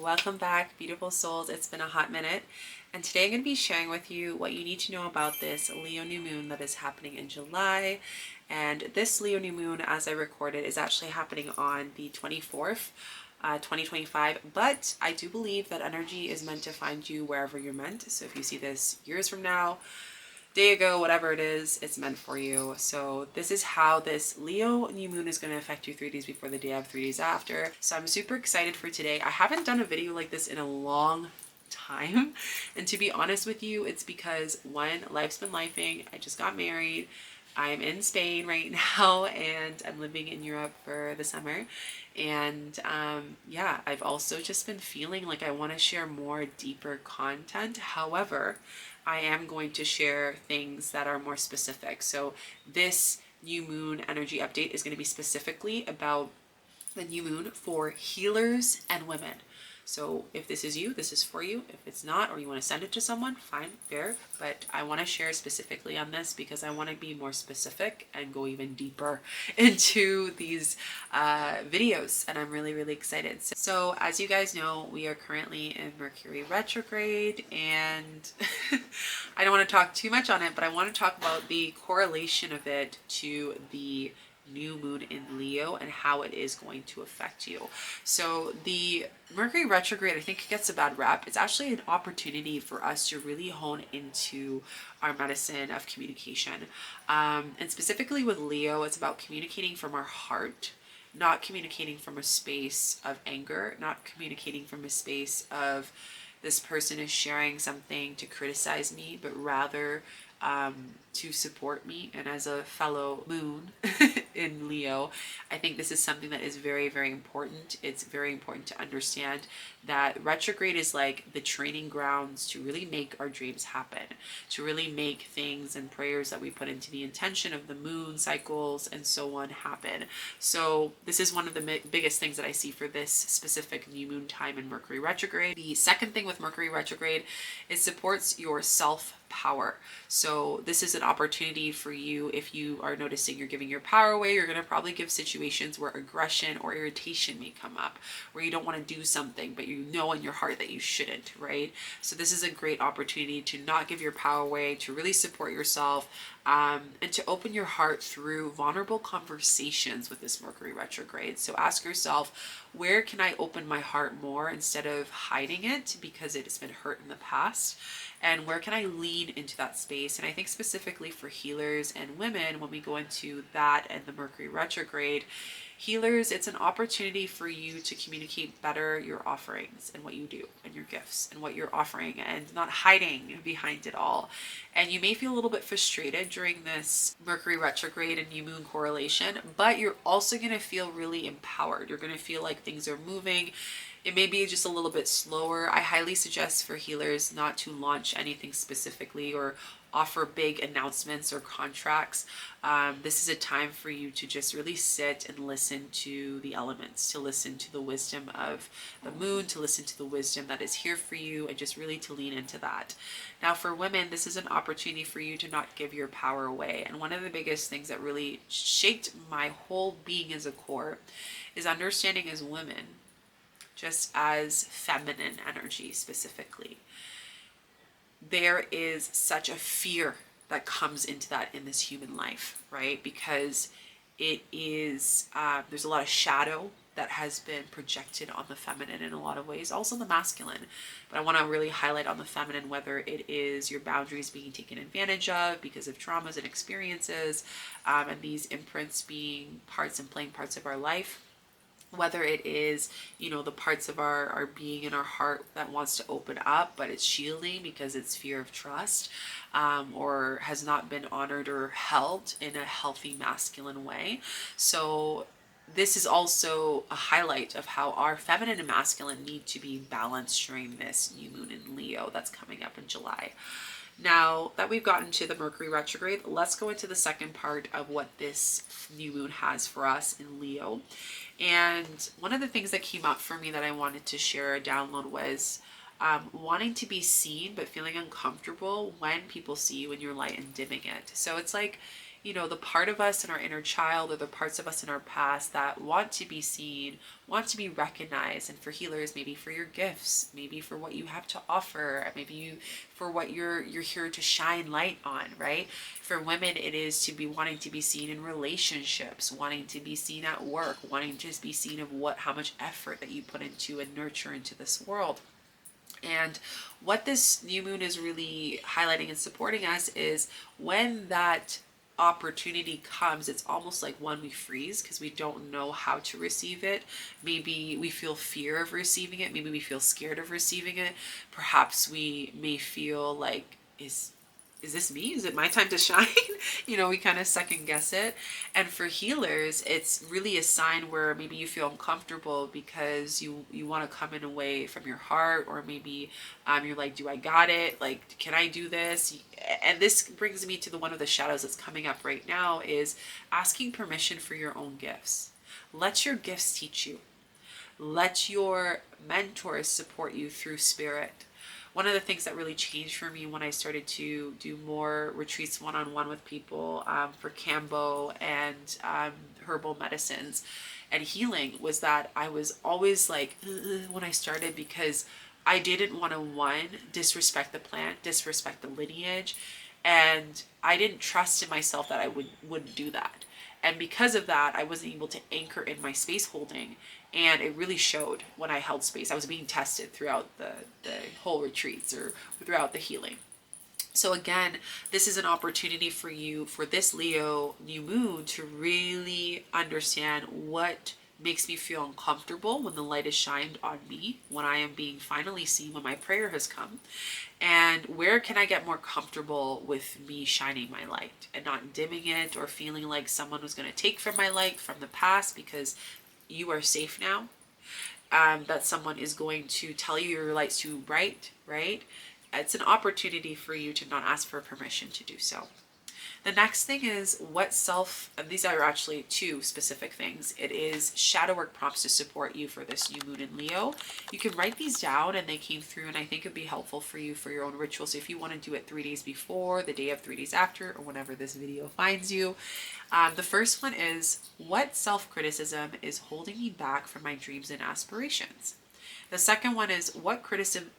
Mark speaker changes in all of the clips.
Speaker 1: Welcome back, beautiful souls. It's been a hot minute, and today I'm going to be sharing with you what you need to know about this Leo new moon that is happening in July. And this Leo new moon, as I recorded, is actually happening on the 24th, 2025. But I do believe that energy is meant to find you wherever you're meant. So if you see this years from now, day ago, whatever it is, it's meant for you. So this is how this Leo new moon is going to affect you 3 days before the day of, 3 days after. So I'm super excited for today. I haven't done a video like this in a long time. And to be honest with you, it's because one, life's been lifing. I just got married. I'm in Spain right now and I'm living in Europe for the summer. And yeah, I've also just been feeling like I want to share more deeper content. However, I am going to share things that are more specific. So this new moon energy update is going to be specifically about the new moon for healers and women. So if this is you, this is for you. If it's not, or you want to send it to someone, fine, fair. But I want to share specifically on this because I want to be more specific and go even deeper into these videos. And I'm really, really excited. So as you guys know, we are currently in Mercury Retrograde, and I don't want to talk too much on it, but I want to talk about the correlation of it to the new moon in Leo and how it is going to affect you. So the Mercury retrograde, I think it gets a bad rap. It's actually an opportunity for us to really hone into our medicine of communication. And specifically with Leo, it's about communicating from our heart, not communicating from a space of anger, not communicating from a space of this person is sharing something to criticize me, but rather to support me. And as a fellow moon in Leo, I think this is something that is very, very important. It's very important to understand that retrograde is like the training grounds to really make our dreams happen, to really make things and prayers that we put into the intention of the moon cycles and so on happen. So this is one of the biggest things that I see for this specific new moon time in Mercury retrograde. The second thing with Mercury retrograde is supports your self-power. So this is an opportunity for you. If you are noticing you're giving your power away, you're going to probably give situations where aggression or irritation may come up, where you don't want to do something, but you know in your heart that you shouldn't, right? So this is a great opportunity to not give your power away, to really support yourself, and to open your heart through vulnerable conversations with this Mercury retrograde. So ask yourself, where can I open my heart more instead of hiding it because it has been hurt in the past? And where can I lean into that space? And I think specifically for healers and women, when we go into that and the Mercury retrograde, healers, it's an opportunity for you to communicate better your offerings and what you do and your gifts and what you're offering and not hiding behind it all. And you may feel a little bit frustrated during this Mercury retrograde and new moon correlation, but you're also going to feel really empowered. You're going to feel like things are moving. It may be just a little bit slower. I highly suggest for healers not to launch anything specifically or offer big announcements or contracts. This is a time for you to just really sit and listen to the elements, to listen to the wisdom of the moon, to listen to the wisdom that is here for you, and just really to lean into that. Now for women, this is an opportunity for you to not give your power away. And one of the biggest things that really shaped my whole being as a core is understanding as women, just as feminine energy specifically, there is such a fear that comes into that in this human life, right? Because it is, there's a lot of shadow that has been projected on the feminine in a lot of ways, also the masculine. But I want to really highlight on the feminine, whether it is your boundaries being taken advantage of because of traumas and experiences, and these imprints being parts and playing parts of our life. Whether it is, the parts of our being in our heart that wants to open up, but it's shielding because it's fear of trust, or has not been honored or held in a healthy masculine way. So this is also a highlight of how our feminine and masculine need to be balanced during this new moon in Leo that's coming up in July. Now that we've gotten to the Mercury retrograde, let's go into the second part of what this new moon has for us in Leo. And one of the things that came up for me that I wanted to share a download was wanting to be seen but feeling uncomfortable when people see you in your light and dimming it. So it's like you know, the part of us in our inner child or the parts of us in our past that want to be seen, want to be recognized. And for healers, maybe for your gifts, maybe for what you have to offer, maybe you for what you're here to shine light on, right? For women, it is to be wanting to be seen in relationships, wanting to be seen at work, wanting to be seen of how much effort that you put into and nurture into this world. And what this new moon is really highlighting and supporting us is when that opportunity comes, it's almost like one, we freeze because we don't know how to receive it. Maybe we feel fear of receiving it. Maybe we feel scared of receiving it. Perhaps we may feel like, is this me? Is it my time to shine? You know, we kind of second guess it. And for healers, it's really a sign where maybe you feel uncomfortable because you want to come in away from your heart, or maybe you're like, do I got it? Like, can I do this? And this brings me to the one of the shadows that's coming up right now is asking permission for your own gifts. Let your gifts teach you. Let your mentors support you through spirit. One of the things that really changed for me when I started to do more retreats one-on-one with people for Cambo and herbal medicines and healing was that I was always like, when I started, because I didn't want to, one, disrespect the plant, disrespect the lineage, and I didn't trust in myself that I wouldn't do that. And because of that, I wasn't able to anchor in my space holding. And it really showed when I held space. I was being tested throughout the whole retreats or throughout the healing. So again, this is an opportunity for you, for this Leo new moon, to really understand what makes me feel uncomfortable when the light is shined on me, when I am being finally seen, when my prayer has come, and where can I get more comfortable with me shining my light and not dimming it or feeling like someone was going to take from my light from the past because you are safe now, that someone is going to tell you your light's too bright, right? It's an opportunity for you to not ask for permission to do so. The next thing is and these are actually two specific things. It is shadow work prompts to support you for this new moon in Leo. You can write these down and they came through, and I think it'd be helpful for you for your own ritual. So if you want to do it 3 days before, the day of 3 days after, or whenever this video finds you. The first one is, what self-criticism is holding me back from my dreams and aspirations? The second one is, what criticism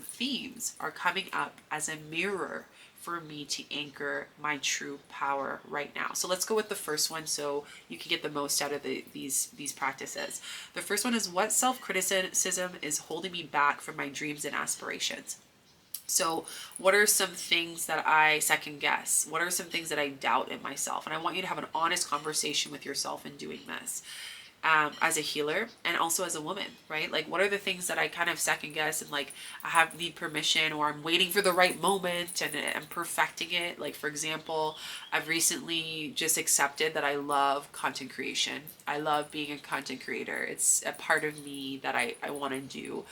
Speaker 1: themes are coming up as a mirror for me to anchor my true power right now? So let's go with the first one so you can get the most out of these practices. The first one is, what self-criticism is holding me back from my dreams and aspirations? So what are some things that I second guess? What are some things that I doubt in myself? And I want you to have an honest conversation with yourself in doing this. As a healer and also as a woman, right? Like, what are the things that I kind of second guess and like I need permission, or I'm waiting for the right moment and I'm perfecting it. Like, for example, I've recently just accepted that I love content creation. I love being a content creator. It's a part of me that I want to do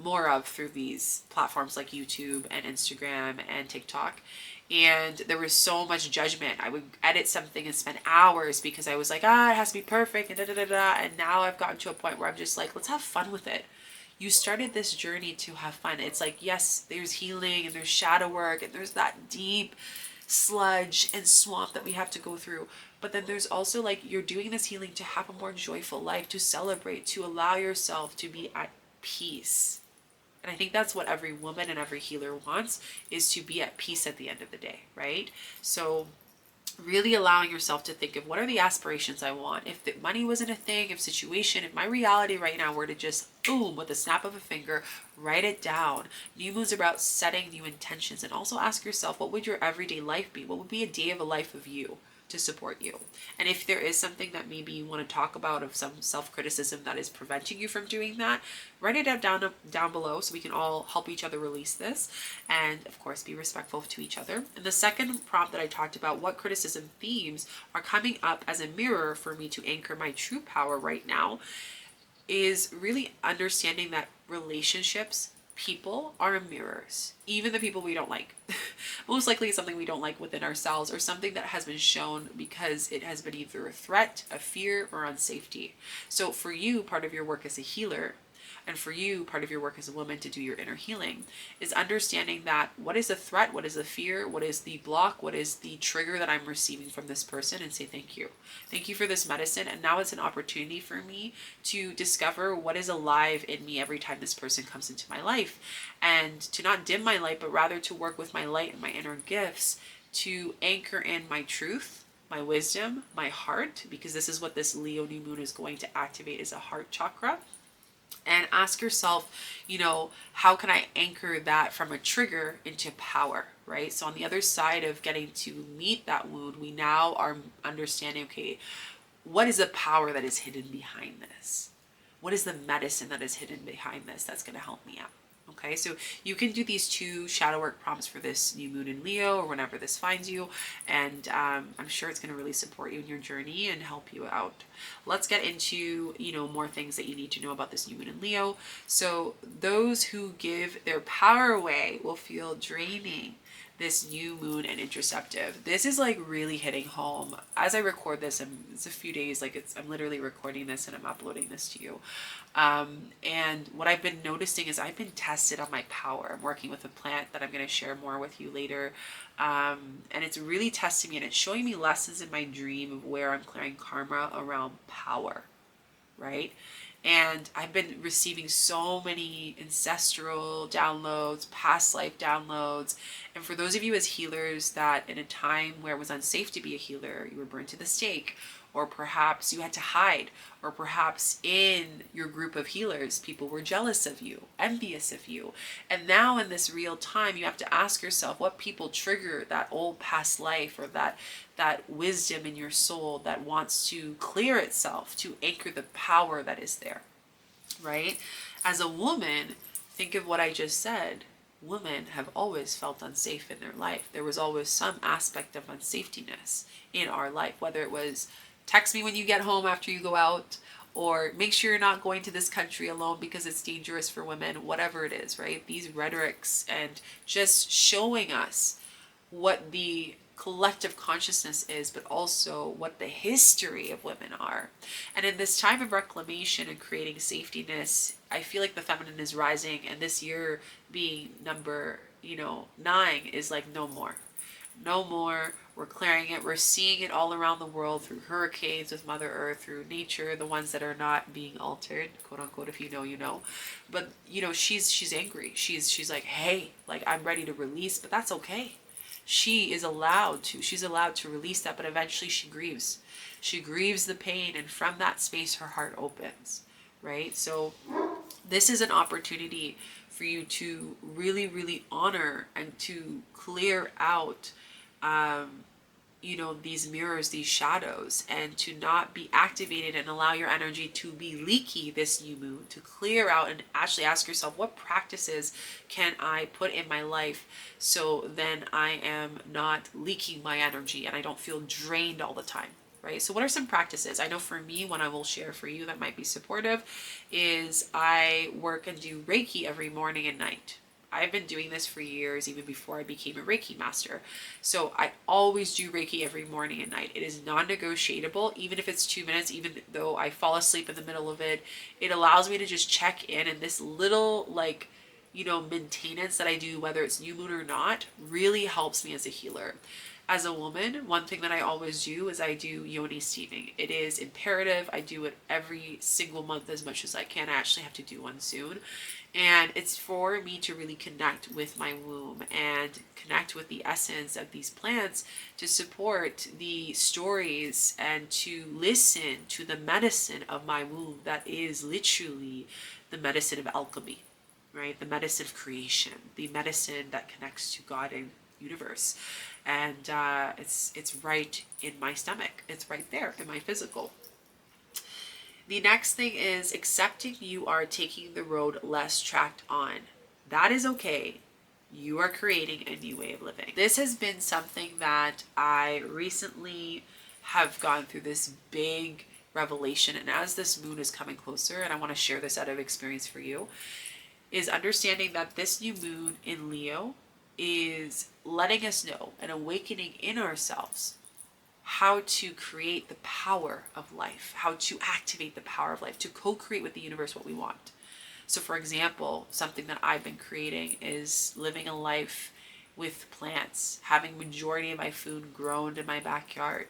Speaker 1: more of through these platforms like YouTube and Instagram and TikTok. And there was so much judgment. I would edit something and spend hours because I was like, it has to be perfect and da da da da. And now I've gotten to a point where I'm just like, let's have fun with it. You started this journey to have fun. It's like, yes, there's healing and there's shadow work and there's that deep sludge and swamp that we have to go through. But then there's also like, you're doing this healing to have a more joyful life, to celebrate, to allow yourself to be at peace. And I think that's what every woman and every healer wants, is to be at peace at the end of the day, right? So really allowing yourself to think of, what are the aspirations I want? If the money wasn't a thing, if my reality right now were to just boom, with a snap of a finger, write it down. New moon's about setting new intentions, and also ask yourself, what would your everyday life be? What would be a day of a life of you to support you? And if there is something that maybe you want to talk about, of some self-criticism that is preventing you from doing that, write it down below so we can all help each other release this, and of course be respectful to each other. And the second prompt that I talked about, what criticism themes are coming up as a mirror for me to anchor my true power right now, is really understanding that relationships, people are mirrors, even the people we don't like. Most likely it's something we don't like within ourselves, or something that has been shown because it has been either a threat, a fear, or unsafety. So for you, part of your work as a healer And for you, part of your work as a woman to do your inner healing is understanding that what is the threat, what is the fear, what is the block, what is the trigger that I'm receiving from this person, and say thank you. Thank you for this medicine. And now it's an opportunity for me to discover what is alive in me every time this person comes into my life, and to not dim my light, but rather to work with my light and my inner gifts to anchor in my truth, my wisdom, my heart, because this is what this Leo new moon is going to activate, is a heart chakra. And ask yourself, how can I anchor that from a trigger into power, right? So on the other side of getting to meet that wound, we now are understanding, okay, what is the power that is hidden behind this? What is the medicine that is hidden behind this that's going to help me out? Okay, so you can do these 2 shadow work prompts for this new moon in Leo or whenever this finds you. And I'm sure it's going to really support you in your journey and help you out. Let's get into, more things that you need to know about this new moon in Leo. So those who give their power away will feel draining this new moon and interceptive. This is like really hitting home. As I record this, it's a few days, I'm literally recording this and I'm uploading this to you. And what I've been noticing is I've been tested on my power. I'm working with a plant that I'm going to share more with you later. And it's really testing me, and it's showing me lessons in my dream of where I'm clearing karma around power, right? And I've been receiving so many ancestral downloads, past life downloads. And for those of you as healers that in a time where it was unsafe to be a healer, you were burned to the stake, or perhaps you had to hide, or perhaps in your group of healers, people were jealous of you, envious of you. And now in this real time, you have to ask yourself what people trigger that old past life, or that wisdom in your soul that wants to clear itself, to anchor the power that is there, right? As a woman, think of what I just said. Women have always felt unsafe in their life. There was always some aspect of unsafetyness in our life, whether it was text me when you get home after you go out, or make sure you're not going to this country alone because it's dangerous for women, whatever it is, right? These rhetorics and just showing us what the collective consciousness is, but also what the history of women are. And in this time of reclamation and creating safetyness, I feel like the feminine is rising, and this year being number 9 is like no more. No more. We're clearing it. We're seeing it all around the world through hurricanes, with Mother Earth, through nature, the ones that are not being altered, quote unquote, if you know, you know. But she's angry. She's like, hey, I'm ready to release, but that's okay. She's allowed to release that, but eventually she grieves. She grieves the pain, and from that space her heart opens, right? So this is an opportunity for you to really, really honor and to clear out these mirrors, these shadows, and to not be activated and allow your energy to be leaky this new moon, to clear out and actually ask yourself, what practices can I put in my life so then I am not leaking my energy and I don't feel drained all the time, right? So what are some practices? I know for me, one I will share for you that might be supportive is I work and do Reiki every morning and night. I've been doing this for years, even before I became a Reiki master. So I always do Reiki every morning and night. It is non-negotiable, even if it's 2 minutes, even though I fall asleep in the middle of it. It allows me to just check in, and this little maintenance that I do, whether it's new moon or not, really helps me as a healer. As a woman, one thing that I always do is I do yoni steaming. It is imperative. I do it every single month as much as I can. I actually have to do one soon. And it's for me to really connect with my womb and connect with the essence of these plants, to support the stories and to listen to the medicine of my womb that is literally the medicine of alchemy, right? The medicine of creation, the medicine that connects to God and universe. And it's right in my stomach. It's right there in my physical. The next thing is accepting you are taking the road less tracked on. That is okay. You are creating a new way of living. This has been something that I recently have gone through this big revelation. And as this moon is coming closer, and I want to share this out of experience for you, is understanding that this new moon in Leo is letting us know and awakening in ourselves how to create the power of life, how to activate the power of life, to co-create with the universe what we want. So for example, something that I've been creating is living a life with plants, having majority of my food grown in my backyard,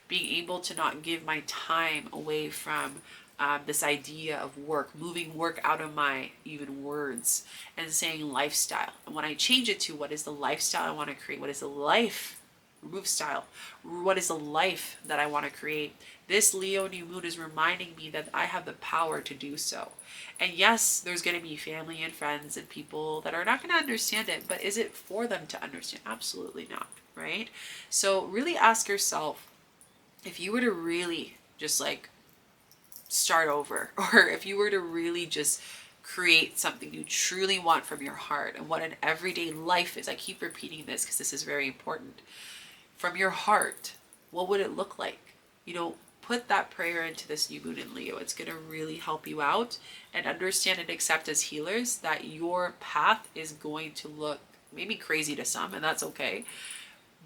Speaker 1: being able to not give my time away from this idea of work, moving work out of my even words and saying lifestyle. And when I change it to what is the lifestyle I want to create, what is the life, remove style, what is the life that I want to create, this Leo new moon is reminding me that I have the power to do so. And yes, there's going to be family and friends and people that are not going to understand it, but is it for them to understand? Absolutely not, right? So really ask yourself, if you were to really just like start over, or if you were to really just create something you truly want from your heart and what an everyday life is, I keep repeating this because this is very important, from your heart, what would it look like? You know, put that prayer into this new moon in Leo. It's going to really help you out, and understand and accept as healers that your path is going to look maybe crazy to some, and that's okay.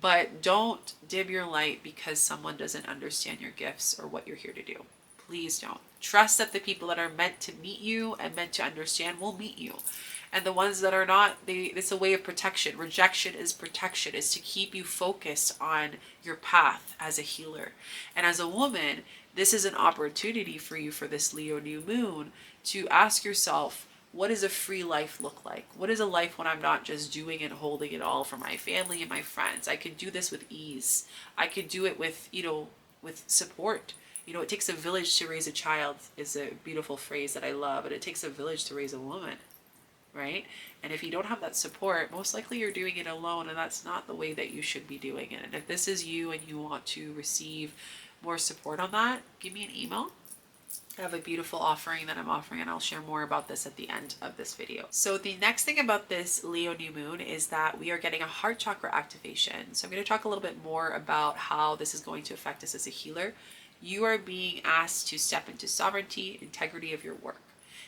Speaker 1: But don't dim your light because someone doesn't understand your gifts or what you're here to do. Please don't. Trust that the people that are meant to meet you and meant to understand will meet you. And the ones that are not, it's a way of protection. Rejection is protection. It's to keep you focused on your path as a healer. And as a woman, this is an opportunity for you for this Leo new moon to ask yourself, what does a free life look like? What is a life when I'm not just doing and holding it all for my family and my friends? I could do this with ease. I could do it with, with support. It takes a village to raise a child is a beautiful phrase that I love, and it takes a village to raise a woman, right? And if you don't have that support, most likely you're doing it alone, and that's not the way that you should be doing it. And if this is you and you want to receive more support on that, give me an email. I have a beautiful offering that I'm offering, and I'll share more about this at the end of this video. So the next thing about this Leo new moon is that we are getting a heart chakra activation. So I'm going to talk a little bit more about how this is going to affect us as a healer. You are being asked to step into sovereignty, integrity of your work.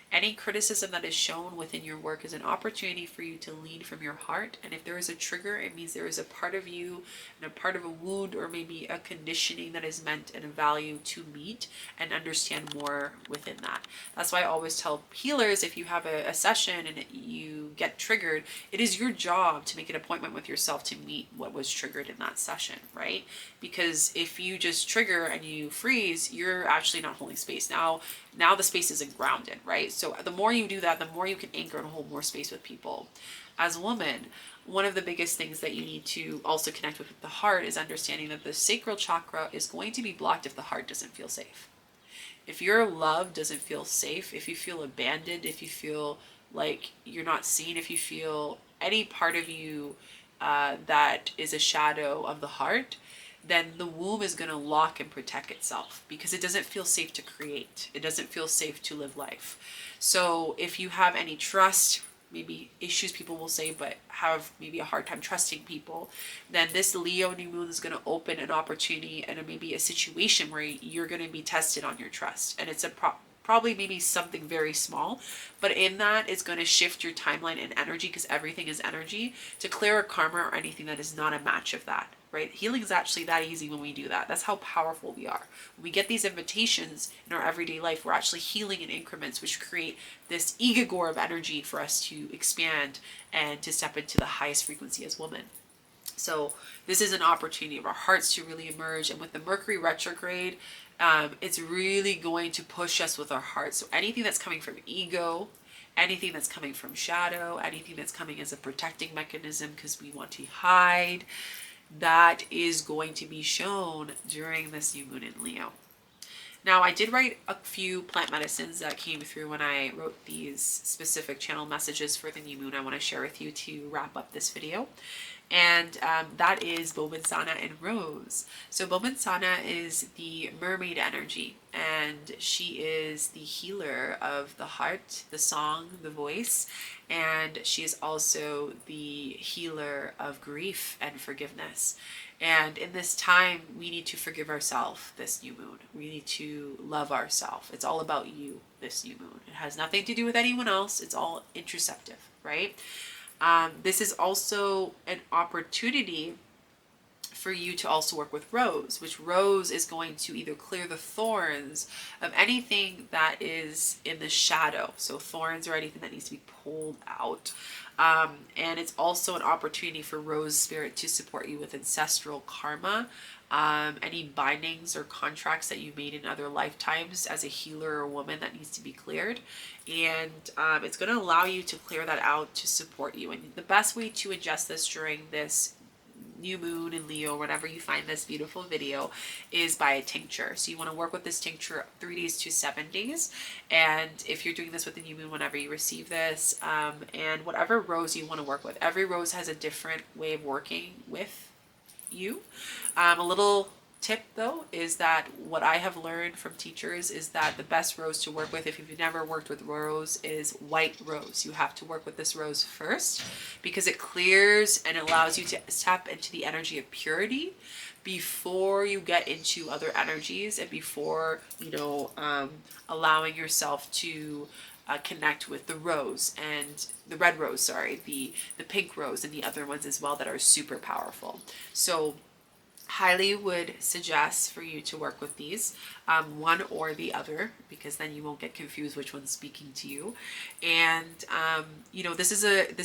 Speaker 1: Any criticism that is shown within your work is an opportunity for you to lead from your heart. And if there is a trigger, it means there is a part of you and a part of a wound or maybe a conditioning that is meant and a value to meet and understand more within that. That's why I always tell healers, if you have a session and you get triggered, it is your job to make an appointment with yourself to meet what was triggered in that session, right? Because if you just trigger and you freeze, you're actually not holding space. Now the space isn't grounded, right? So the more you do that, the more you can anchor and hold more space with people. As a woman, one of the biggest things that you need to also connect with the heart is understanding that the sacral chakra is going to be blocked if the heart doesn't feel safe. If your love doesn't feel safe, if you feel abandoned, if you feel like you're not seen, if you feel any part of you that is a shadow of the heart, then the womb is going to lock and protect itself because it doesn't feel safe to create. It doesn't feel safe to live life. So if you have any trust, maybe issues people will say, but have maybe a hard time trusting people, then this Leo new moon is going to open an opportunity and maybe a situation where you're going to be tested on your trust. And it's probably maybe something very small, but in that it's going to shift your timeline and energy, because everything is energy, to clear a karma or anything that is not a match of that, right? Healing is actually that easy when we do that. That's how powerful we are. When we get these invitations in our everyday life, we're actually healing in increments, which create this egregore of energy for us to expand and to step into the highest frequency as women. So this is an opportunity of our hearts to really emerge. And with the Mercury retrograde, it's really going to push us with our hearts. So anything that's coming from ego, anything that's coming from shadow, anything that's coming as a protecting mechanism because we want to hide, that is going to be shown during this new moon in Leo. Now, I did write a few plant medicines that came through when I wrote these specific channel messages for the new moon I want to share with you to wrap up this video. And that is Bobinsana and Rose. So Bobinsana is the mermaid energy, and she is the healer of the heart, the song, the voice, and she is also the healer of grief and forgiveness. And in this time, we need to forgive ourselves this new moon. We need to love ourselves. It's all about you this new moon. It has nothing to do with anyone else. It's all introspective, right? This is also an opportunity for you to also work with rose, which rose is going to either clear the thorns of anything that is in the shadow. So thorns or anything that needs to be pulled out. And it's also an opportunity for rose spirit to support you with ancestral karma, any bindings or contracts that you made in other lifetimes as a healer or woman that needs to be cleared. And it's going to allow you to clear that out to support you. And the best way to ingest this during this new moon in Leo, whenever you find this beautiful video, is by a tincture. So you want to work with this tincture 3 days to 7 days. And if you're doing this with the new moon, whenever you receive this, and whatever rose you want to work with, every rose has a different way of working with you. A little tip though is that what I have learned from teachers is that the best rose to work with, if you've never worked with rose, is white rose. You have to work with this rose first because it clears and allows you to tap into the energy of purity before you get into other energies and before, allowing yourself to connect with the rose and the red rose, the pink rose and the other ones as well that are super powerful. So highly would suggest for you to work with these, one or the other, because then you won't get confused which one's speaking to you. And this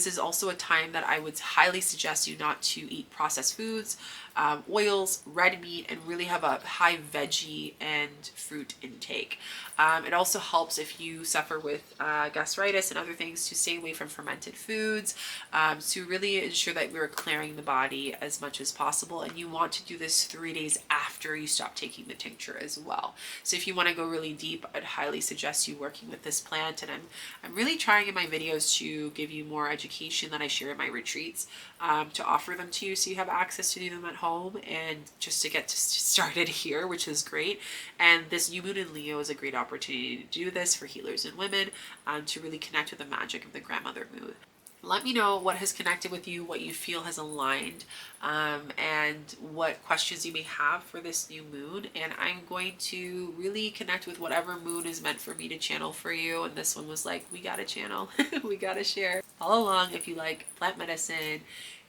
Speaker 1: is also a time that I would highly suggest you not to eat processed foods, oils, red meat, and really have a high veggie and fruit intake. It also helps if you suffer with gastritis and other things to stay away from fermented foods, to really ensure that we're clearing the body as much as possible. And you want to do this 3 days after you stop taking the tincture as well. So if you want to go really deep, I'd highly suggest you working with this plant. And I'm really trying in my videos to give you more education that I share in my retreats, to offer them to you so you have access to do them at home and just to get started here, which is great. And this new moon in Leo is a great opportunity to do this for healers and women, to really connect with the magic of the grandmother moon. Let me know what has connected with you, what you feel has aligned, and what questions you may have for this new moon. And I'm going to really connect with whatever moon is meant for me to channel for you. And this one was like, we gotta channel, we gotta share. Follow along if you like plant medicine,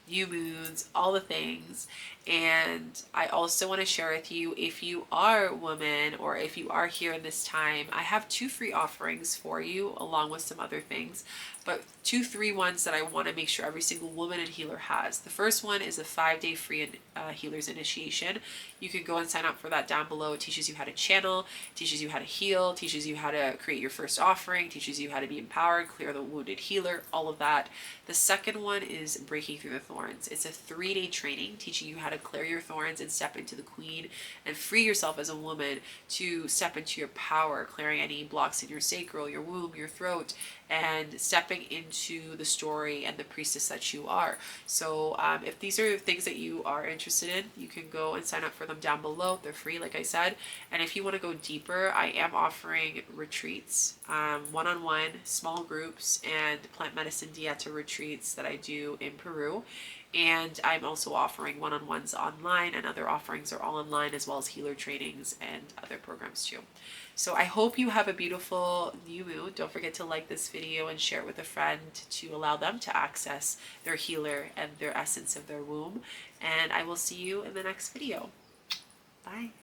Speaker 1: new moons, all the things. And I also want to share with you, if you are a woman or if you are here in this time, I have 2 free offerings for you along with some other things, but 2 free ones that I want to make sure every single woman and healer has. The first one is a 5-day free healer's initiation. You can go and sign up for that down below. It teaches you how to channel, teaches you how to heal, teaches you how to create your first offering, teaches you how to be empowered, clear the wounded healer, all of that. The second one is breaking through the thorns. It's a 3-day training teaching you how to clear your thorns and step into the queen and free yourself as a woman to step into your power, clearing any blocks in your sacral, your womb, your throat, and stepping into the story and the priestess that you are. So if these are things that you are interested in, you can go and sign up for them down below. They're free, like I said. And if you want to go deeper, I am offering retreats, one-on-one, small groups, and plant medicine dieta retreats that I do in Peru. And I'm also offering one-on-ones online, and other offerings are all online, as well as healer trainings and other programs too. So I hope you have a beautiful new moon. Don't forget to like this video and share it with a friend to allow them to access their healer and their essence of their womb. And I will see you in the next video. Bye.